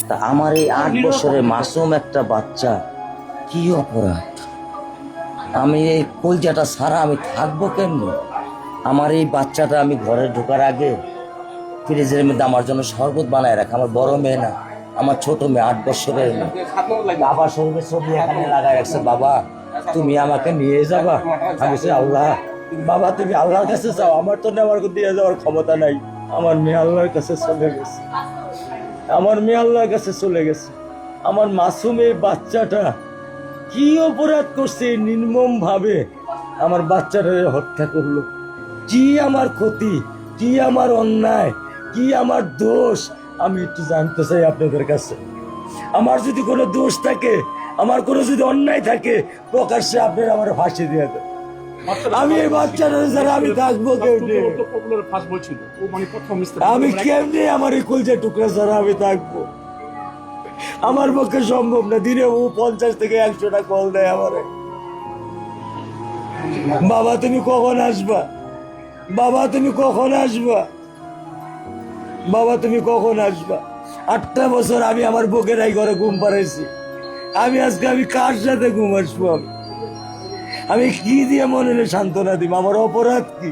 তা আমার এই 8 বছরের মাসুম একটা বাচ্চা কি অপরাধ? আমি এই কলজাটা ছাড়া আমি থাকবো কেমনি? আমার এই বাচ্চাটা আমি ঘরে ঢোকার আগে ফ্রিজের মধ্যে আমার জন্য শরবত বানায় রাখে। আমার বড় মেয়ে না, আমার ছোট মেয়ে 8 বছরের মেয়ে। বাবা শরীরের ছবি এখানে লাগায় রাখছে, বাবা তুমি আমাকে নিয়ে যাবা। আমি বলছি, আল্লাহ বাবা তুমি আল্লাহর কাছে যাও, আমার তো নেওয়ার দিয়ে যাওয়ার ক্ষমতা নাই। আমার মেয়ে আল্লাহর কাছে চলে গেছে, আমার মেয়ে আল্লাহর কাছে চলে গেছে। আমার মাসুম এই বাচ্চাটা কি অপরাধ করছে নির্মম ভাবে আমার বাচ্চাটারে হত্যা করলো? কি আমার ক্ষতি, কি আমার অন্যায়, কি আমার দোষ? আমি একটু জানতে চাই আপনাদের কাছে। আমার যদি কোনো দোষ থাকে, আমার কোনো যদি অন্যায় থাকে, প্রকাশ্যে আপনারা আমার ফাঁসি দিয়ে দেন। আমি এই বাচ্চাটা ছাড়া আমি থাকবো কেমনি? আমি কেমনি আমার এই কলজা টুকরা ছাড়া আমি থাকবো? আমার পক্ষে সম্ভব না। দিনে ও 50 থেকে 100টা কল দেয় আমারে, বাবা তুমি কখন আসবা, বাবা তুমি কখন আসবা, বাবা তুমি কখন আসবা। 8টা বছর আমি আমার বুকের এই ঘরে ঘুম পাড়াইছি। আমি আজকে আমি কার সাথে ঘুম আসবো? আমি কি দিয়ে মনে সান্ত্বনা দিব? আমার অপরাধ কি?